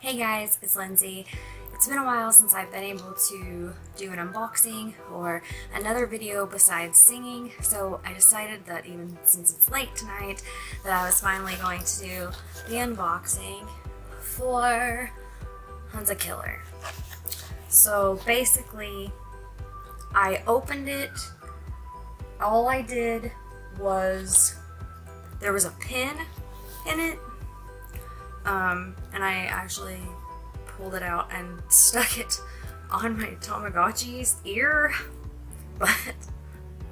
Hey guys, it's Lindsay. It's been a while since I've been able to do an unboxing or another video besides singing, so I decided that even since it's late tonight, that I was finally going to do the unboxing for Hunza Killer. So basically, I opened it. All I did was, there was a pin in it, and I actually pulled it out and stuck it on my Tamagotchi's ear, but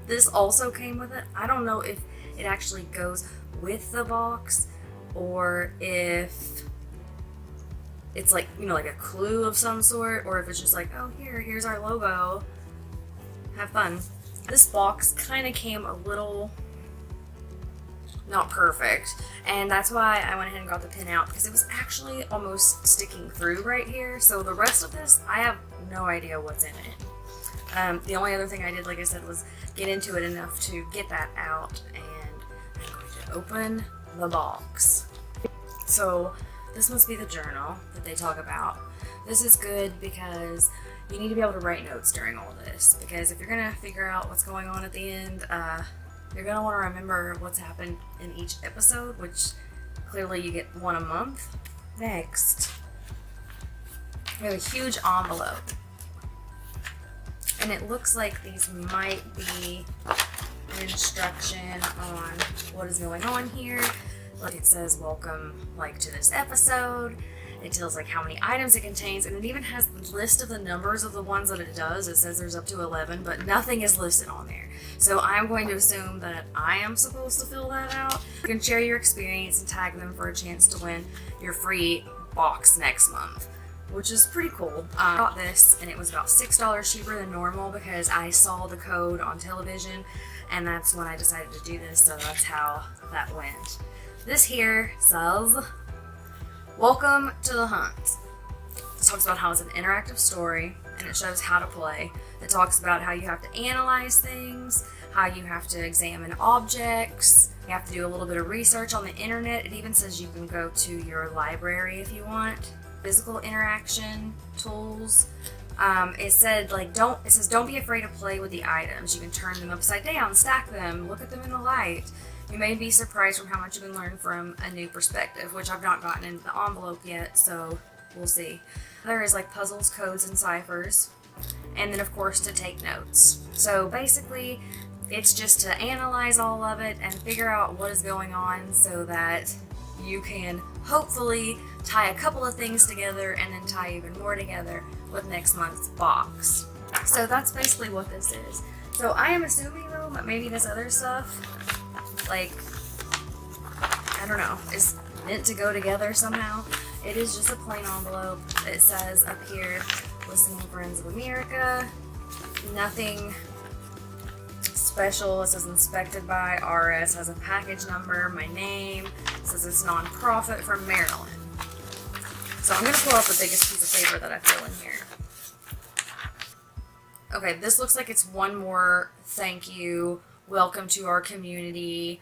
this also came with it. I don't know if it actually goes with the box or if it's like, you know, like a clue of some sort, or if it's just like, oh, here's our logo, have fun. This box kind of came a little not perfect, and that's why I went ahead and got the pin out, because it was actually almost sticking through right here. So the rest of this, I have no idea what's in it. The only other thing I did, like I said, was get into it enough to get that out, and I'm going to open the box. So this must be the journal that they talk about. This is good because you need to be able to write notes during all this, because if you're gonna figure out what's going on at the end, you're going to want to remember what's happened in each episode, which clearly you get one a month. Next, we have a huge envelope. And it looks like these might be an instruction on what is going on here. Like it says, welcome to this episode. It tells like how many items it contains, and it even has the list of the numbers of the ones that it does. It says there's up to 11, but nothing is listed on there. So I'm going to assume that I am supposed to fill that out. You can share your experience and tag them for a chance to win your free box next month, which is pretty cool. I got this, and it was about $6 cheaper than normal because I saw the code on television, and that's when I decided to do this, so that's how that went. This here says, welcome to the hunt. It talks about how it's an interactive story, and it shows how to play. It talks about how you have to analyze things, how you have to examine objects, you have to do a little bit of research on the internet. It even says you can go to your library if you want. Physical interaction tools. It says don't be afraid to play with the items. You can turn them upside down, stack them, look at them in the light. You may be surprised from how much you can learn from a new perspective, which I've not gotten into the envelope yet, so we'll see. There is like puzzles, codes, and ciphers, and then of course to take notes. So basically, it's just to analyze all of it and figure out what is going on so that you can hopefully tie a couple of things together and then tie even more together with next month's box. So that's basically what this is. So I am assuming though that maybe this other stuff, like, I don't know, is meant to go together somehow. It is just a plain envelope. It says up here, Listening Friends of America. Nothing special. It says inspected by RS, has a package number, my name. It says it's non-profit from Maryland. So I'm going to pull out the biggest piece of paper that I feel in here. Okay, this looks like it's one more thank you. Welcome to our community.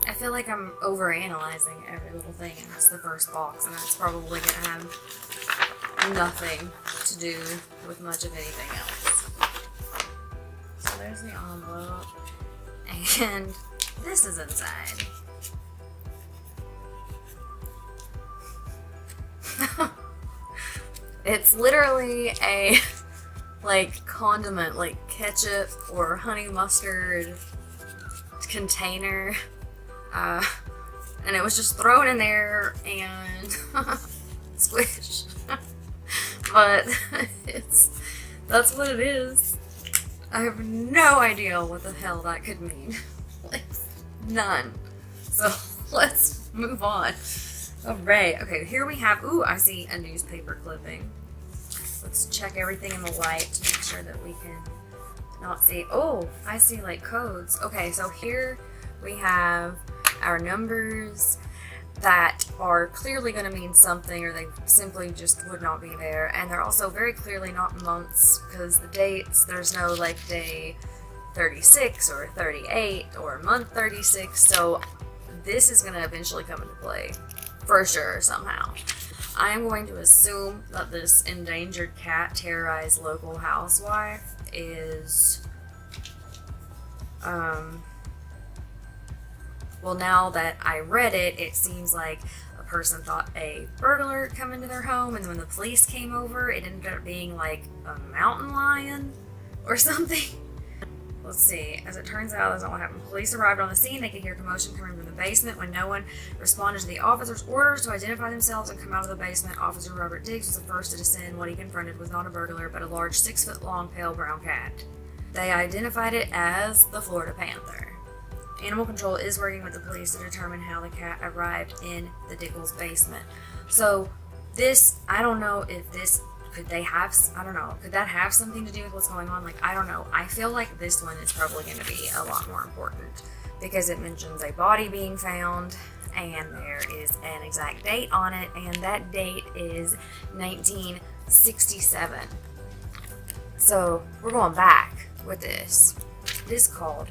I feel like I'm overanalyzing every little thing, and it's the first box, and that's probably going to have nothing to do with much of anything else. So there's the envelope, and this is inside. It's literally a condiment, like ketchup or honey mustard container, and it was just thrown in there and squished. But that's what it is. I have no idea what the hell that could mean. None. So let's move on. Alright, okay, here we have, ooh, I see a newspaper clipping. Let's check everything in the light to make sure that we can not see. Oh, I see like codes. Okay, so here we have our numbers that are clearly going to mean something, or they simply just would not be there. And they're also very clearly not months, because the dates, there's no like day 36 or 38 or month 36. So this is going to eventually come into play for sure somehow. I'm going to assume that this endangered cat terrorized local housewife is, well, now that I read it, it seems like a person thought a burglar had come into their home, and then when the police came over, it ended up being like a mountain lion or something. Let's see. As it turns out, that's not what happened. Police arrived on the scene. They could hear commotion coming from the basement. When no one responded to the officer's orders to identify themselves and come out of the basement, Officer Robert Diggs was the first to descend. What he confronted was not a burglar, but a large 6-foot-long pale brown cat. They identified it as the Florida Panther. Animal Control is working with the police to determine how the cat arrived in the Diggles basement. So this, I don't know if this, could that have something to do with what's going on? Like, I don't know. I feel like this one is probably going to be a lot more important because it mentions a body being found and there is an exact date on it, and that date is 1967. So we're going back with this. It is called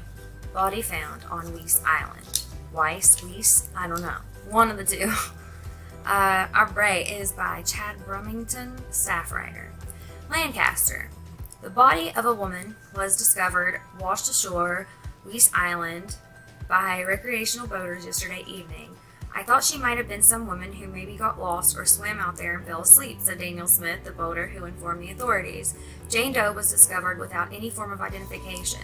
Body Found on Weiss Island. Weiss, I don't know. One of the two. Our Bray is by Chad Brummington, staff writer. Lancaster. The body of a woman was discovered washed ashore Weiss Island by recreational boaters yesterday evening. I thought she might have been some woman who maybe got lost or swam out there and fell asleep, said Daniel Smith, the boater who informed the authorities. Jane Doe was discovered without any form of identification.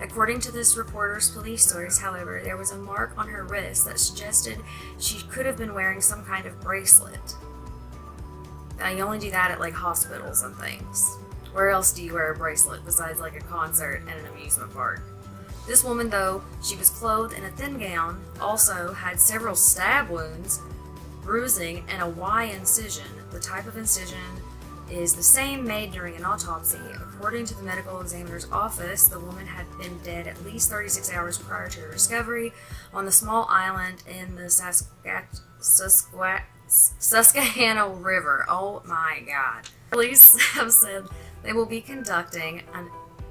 According to this reporter's police source, however, there was a mark on her wrist that suggested she could have been wearing some kind of bracelet. Now, you only do that at like hospitals and things. Where else do you wear a bracelet besides like a concert and an amusement park? This woman, though she was clothed in a thin gown, also had several stab wounds, bruising, and a Y incision. The type of incision is the same made during an autopsy. According to the medical examiner's office, the woman had been dead at least 36 hours prior to her discovery on the small island in the Susquehanna River. Oh my God. Police have said they will be conducting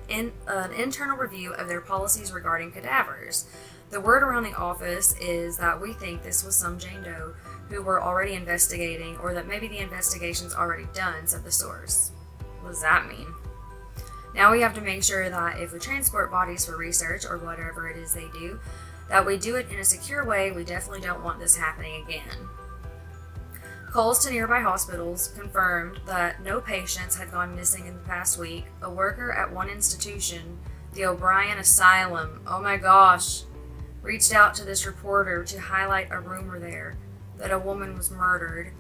an internal review of their policies regarding cadavers. The word around the office is that we think this was some Jane Doe who were already investigating, or that maybe the investigation's already done, said the source. What does that mean? Now we have to make sure that if we transport bodies for research or whatever it is they do, that we do it in a secure way. We definitely don't want this happening again. Calls to nearby hospitals confirmed that no patients had gone missing in the past week. A worker at one institution, the O'Brien Asylum, oh my gosh, reached out to this reporter to highlight a rumor there that a woman was murdered.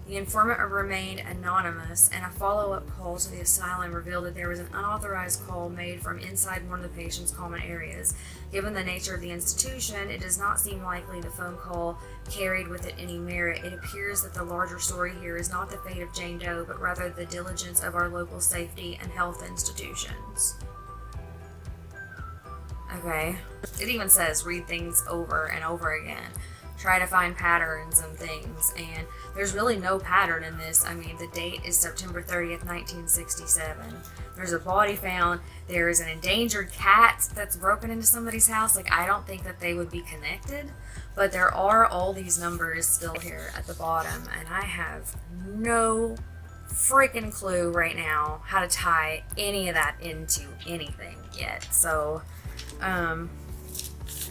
The informant remained anonymous, and a follow-up call to the asylum revealed that there was an unauthorized call made from inside one of the patient's common areas. Given the nature of the institution, it does not seem likely the phone call carried with it any merit. It appears that the larger story here is not the fate of Jane Doe, but rather the diligence of our local safety and health institutions. Okay. It even says read things over and over again. Try to find patterns and things, and there's really no pattern in this. I mean, the date is September 30th, 1967. There's a body found. There is an endangered cat that's broken into somebody's house. Like, I don't think that they would be connected, but there are all these numbers still here at the bottom, and I have no freaking clue right now how to tie any of that into anything yet. So, and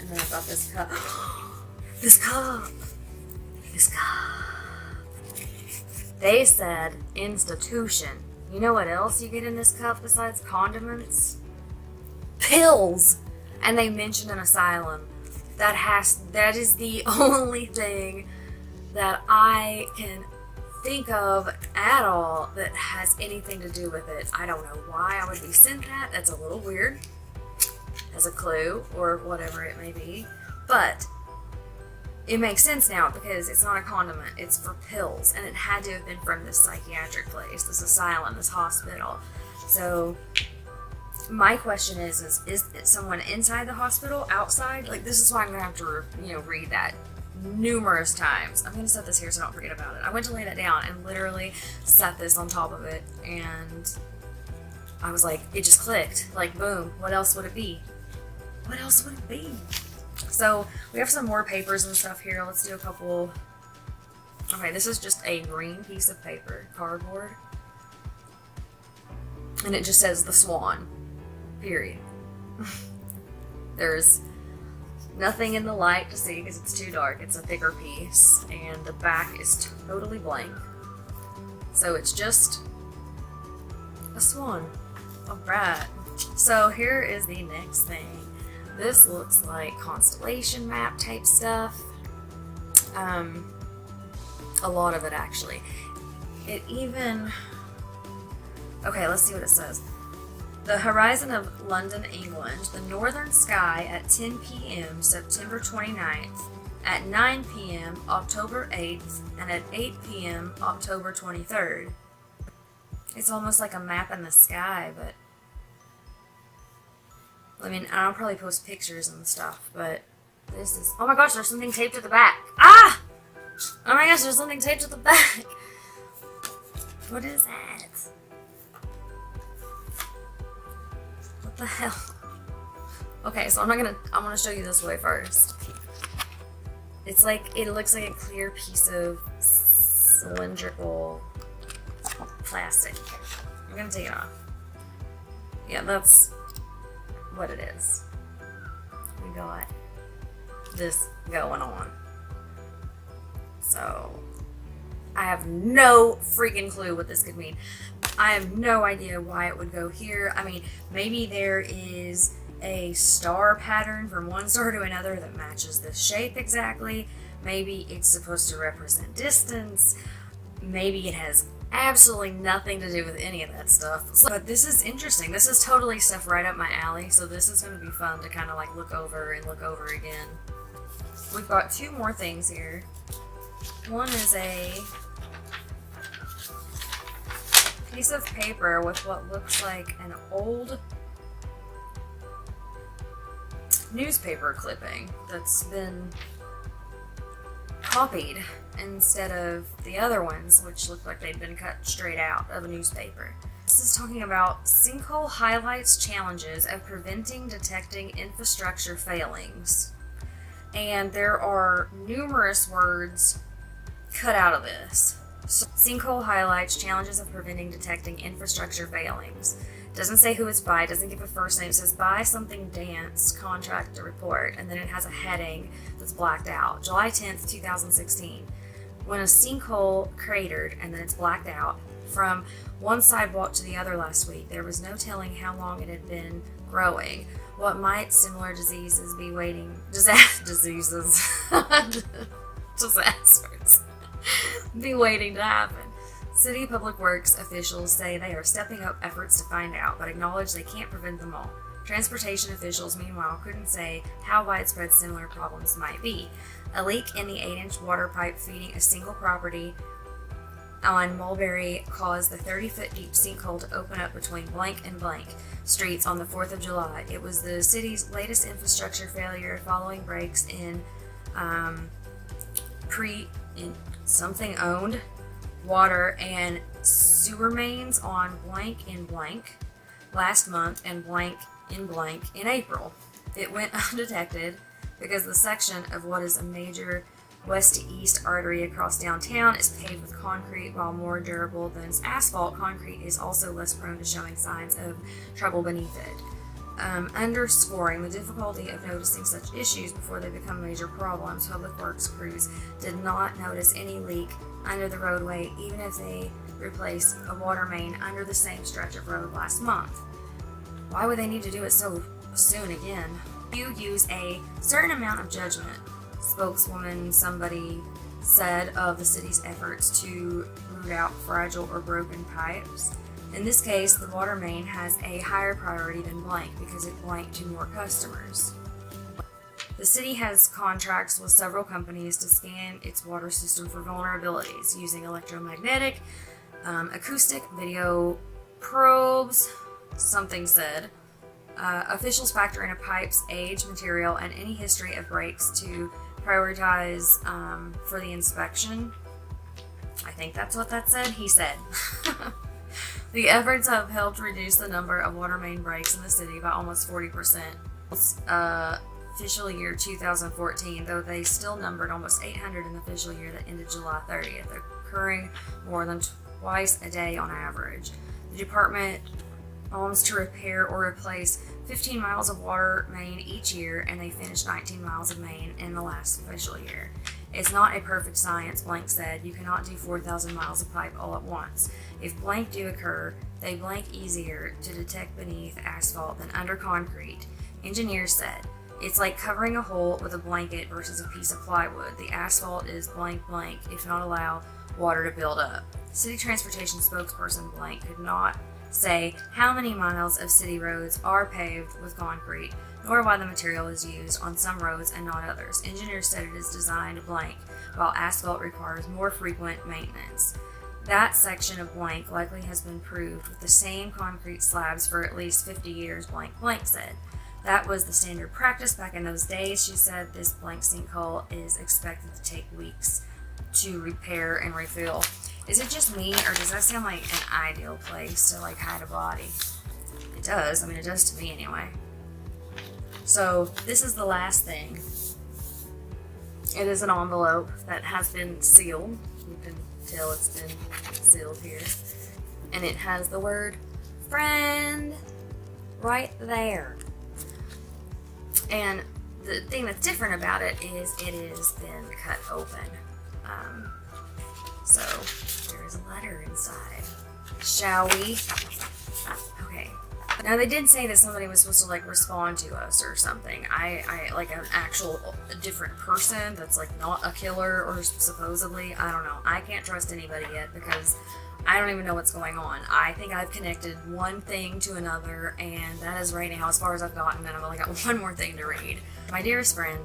then I've got this cup. This cup. They said institution. You know what else you get in this cup besides condiments? Pills. And they mentioned an asylum. That is the only thing that I can think of at all that has anything to do with it. I don't know why I would be sent that. That's a little weird. As a clue or whatever it may be. But it makes sense now because it's not a condiment, it's for pills, and it had to have been from this psychiatric place, this asylum, this hospital. So my question is it someone inside the hospital, outside? Like, this is why I'm gonna have to, read that numerous times. I'm gonna set this here so I don't forget about it. I went to lay that down and literally set this on top of it, and I was like, it just clicked. Like, boom, what else would it be? What else would it be? So we have some more papers and stuff here. Let's do a couple Okay, this is just a green piece of paper, cardboard. And it just says the Swan. Period. There's nothing in the light to see because it's too dark. It's a thicker piece. And the back is totally blank. So it's just a swan. Alright. So here is the next thing. This looks like constellation map type stuff. A lot of it actually. It even... Okay, let's see what it says. The horizon of London, England, the northern sky at 10 p.m. September 29th, at 9 p.m. October 8th, and at 8 p.m. October 23rd. It's almost like a map in the sky, but... I mean, I'll probably post pictures and stuff, but this is... Oh my gosh, there's something taped to the back. Ah! Oh my gosh, there's something taped to the back. What is that? What the hell? Okay, so I'm gonna show you this way first. It's like, it looks like a clear piece of cylindrical plastic. I'm gonna take it off. Yeah, that's what it is. We got this going on. So, I have no freaking clue what this could mean. I have no idea why it would go here. I mean, maybe there is a star pattern from one star to another that matches this shape exactly. Maybe it's supposed to represent distance. Maybe it has absolutely nothing to do with any of that stuff. But this is interesting. This is totally stuff right up my alley, so this is going to be fun to kind of like look over and look over again. We've got two more things here. One is a piece of paper with what looks like an old newspaper clipping that's been copied instead of the other ones, which look like they'd been cut straight out of a newspaper. This is talking about sinkhole highlights challenges of preventing detecting infrastructure failings. And there are numerous words cut out of this. So, sinkhole highlights challenges of preventing detecting infrastructure failings. Doesn't say who it's by, doesn't give a first name. It says by something dance contractor report, and then it has a heading that's blacked out. July 10th, 2016. When a sinkhole cratered, and then it's blacked out, from one sidewalk to the other last week, there was no telling how long it had been growing. What might similar diseases be waiting... Disasters. Be waiting to happen. City Public Works officials say they are stepping up efforts to find out, but acknowledge they can't prevent them all. Transportation officials, meanwhile, couldn't say how widespread similar problems might be. A leak in the 8-inch water pipe feeding a single property on Mulberry caused the 30-foot deep sinkhole to open up between blank and blank streets on the 4th of July. It was the city's latest infrastructure failure following breaks in something owned water and sewer mains on blank in blank last month and blank in April. It went undetected because the section of what is a major west to east artery across downtown is paved with concrete, while more durable than asphalt. Concrete is also less prone to showing signs of trouble beneath it. Underscoring the difficulty of noticing such issues before they become major problems, Public Works crews did not notice any leak under the roadway, even if they replaced a water main under the same stretch of road last month. Why would they need to do it so soon again? You use a certain amount of judgment, spokeswoman somebody said of the city's efforts to root out fragile or broken pipes. In this case, the water main has a higher priority than blank because it blanked to more customers. The city has contracts with several companies to scan its water system for vulnerabilities using electromagnetic, acoustic, video probes, something said. Officials factor in a pipe's age, material, and any history of breaks to prioritize for the inspection. I think that's what that said. He said. The efforts have helped reduce the number of water main breaks in the city by almost 40%. official year 2014, though they still numbered almost 800 in the official year that ended July 30th, occurring more than twice a day on average. The department owns to repair or replace 15 miles of water main each year, and they finished 19 miles of main in the last official year. It's not a perfect science, Blank said. You cannot do 4,000 miles of pipe all at once. If blank do occur, they blank easier to detect beneath asphalt than under concrete. Engineers said, it's like covering a hole with a blanket versus a piece of plywood. The asphalt is blank blank if not allow water to build up. City transportation spokesperson Blank could not say how many miles of city roads are paved with concrete, nor why the material is used on some roads and not others. Engineers said it is designed blank, while asphalt requires more frequent maintenance. That section of blank likely has been proved with the same concrete slabs for at least 50 years, Blank said. That was the standard practice back in those days, she said. This blank sinkhole is expected to take weeks to repair and refill. Is it just me, or does that sound like an ideal place to like hide a body? It does. I mean, it does to me anyway. So this is the last thing. It is an envelope that has been sealed. You can tell it's been sealed here. And it has the word friend right there. And the thing that's different about it is it has been cut open. So there is a letter inside. Shall we? Okay. Now they did say that somebody was supposed to like respond to us or something. I like an actual different person that's like not a killer or supposedly. I don't know. I can't trust anybody yet because I don't even know what's going on. I think I've connected one thing to another, and that is right now as far as I've gotten, and I've only got one more thing to read. My dearest friend,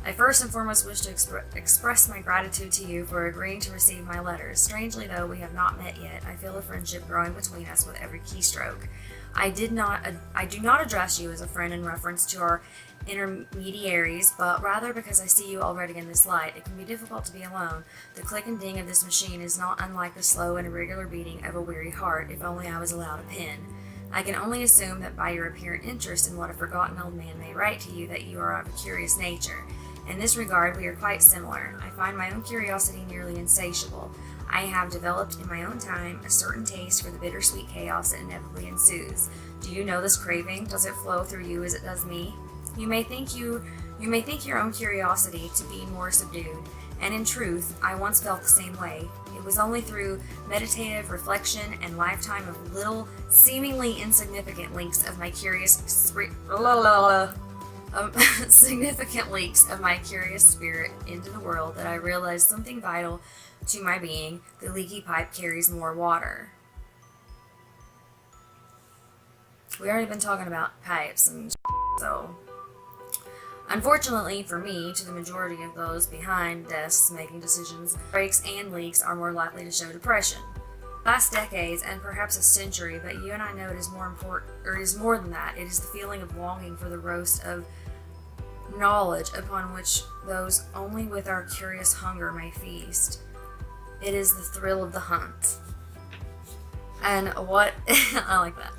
I first and foremost wish to express my gratitude to you for agreeing to receive my letters. Strangely, though we have not met yet, I feel a friendship growing between us with every keystroke. I do not address you as a friend in reference to our intermediaries, but rather because I see you already in this light. It can be difficult to be alone. The click and ding of this machine is not unlike the slow and irregular beating of a weary heart, if only I was allowed a pen. I can only assume that by your apparent interest in what a forgotten old man may write to you that you are of a curious nature. In this regard, we are quite similar. I find my own curiosity nearly insatiable. I have developed in my own time a certain taste for the bittersweet chaos that inevitably ensues. Do you know this craving? Does it flow through you as it does me? You may think your own curiosity to be more subdued, and in truth, I once felt the same way. It was only through meditative reflection and lifetime of little, seemingly insignificant leaks of my significant leaks of my curious spirit into the world that I realized something vital to my being. The leaky pipe carries more water. We already been talking about pipes and so unfortunately for me, to the majority of those behind desks making decisions, breaks and leaks are more likely to show depression. Last decades and perhaps a century, but you and I know it is more important, or it is more than that. It is the feeling of longing for the roast of knowledge upon which those only with our curious hunger may feast. It is the thrill of the hunt. And what I like that.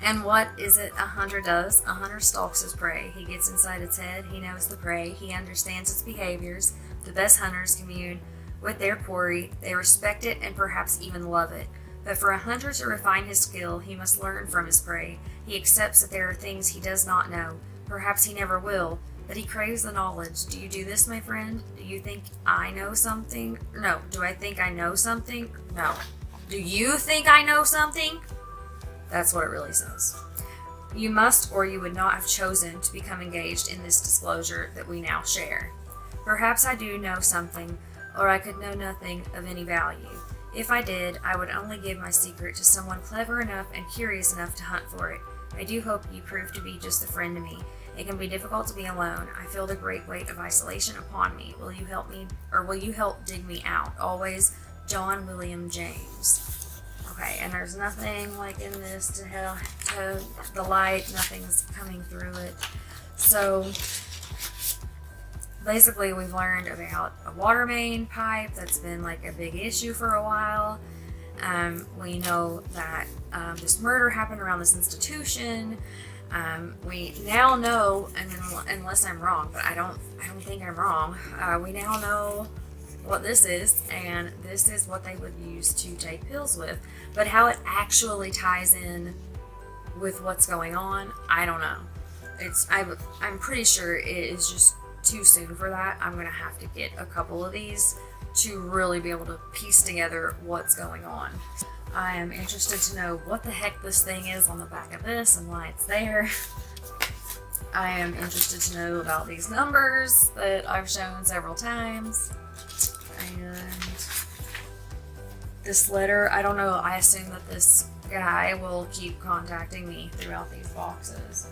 And what is it a hunter does? A hunter stalks his prey. He gets inside its head. He knows the prey. He understands its behaviors. The best hunters commune with their quarry. They respect it and perhaps even love it. But for a hunter to refine his skill, he must learn from his prey. He accepts that there are things he does not know. Perhaps he never will, but he craves the knowledge. Do you do this, my friend? Do you think I know something? No. Do I think I know something? No. Do you think I know something? That's what it really says. You must, or you would not have chosen to become engaged in this disclosure that we now share. Perhaps I do know something, or I could know nothing of any value. If I did, I would only give my secret to someone clever enough and curious enough to hunt for it. I do hope you prove to be just a friend to me. It can be difficult to be alone. I feel the great weight of isolation upon me. Will you help me, or will you help dig me out? Always, John William James. Okay, and there's nothing like in this to the light, nothing's coming through it. So basically we've learned about a water main pipe that's been like a big issue for a while. We know that this murder happened around this institution. We now know, and unless I'm wrong, but I don't think I'm wrong. We now know what this is, and this is what they would use to take pills with. But how it actually ties in with what's going on, I don't know. I'm pretty sure it is just too soon for that. I'm gonna have to get a couple of these to really be able to piece together what's going on. I am interested to know what the heck this thing is on the back of this and why it's there. I am interested to know about these numbers that I've shown several times. And this letter, I don't know, I assume that this guy will keep contacting me throughout these boxes.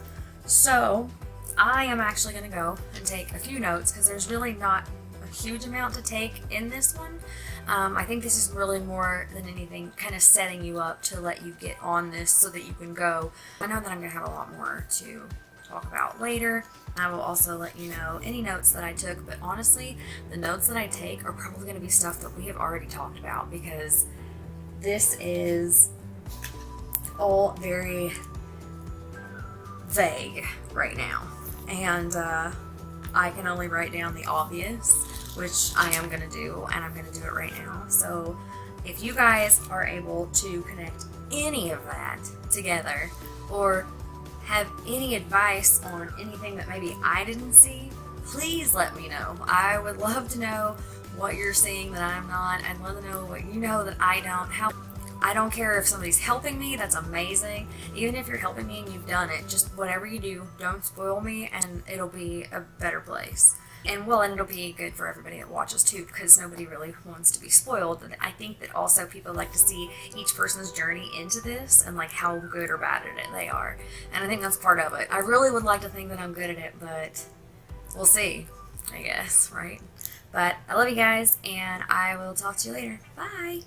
So I am actually going to go and take a few notes because there's really not a huge amount to take in this one. I think this is really more than anything kind of setting you up to let you get on this so that you can go. I know that I'm going to have a lot more to talk about later. I will also let you know any notes that I took, but honestly, the notes that I take are probably going to be stuff that we have already talked about because this is all very vague right now. And I can only write down the obvious, which I am going to do, and I'm going to do it right now. So if you guys are able to connect any of that together or have any advice on anything that maybe I didn't see, please let me know. I would love to know what you're seeing that I'm not. I'd love to know what you know that I don't. I don't care if somebody's helping me, that's amazing. Even if you're helping me and you've done it, just whatever you do, don't spoil me and it'll be a better place. And well, and it'll be good for everybody that watches too, because nobody really wants to be spoiled. And I think that also people like to see each person's journey into this and like how good or bad at it they are. And I think that's part of it. I really would like to think that I'm good at it, but we'll see, I guess, right? But I love you guys, and I will talk to you later. Bye!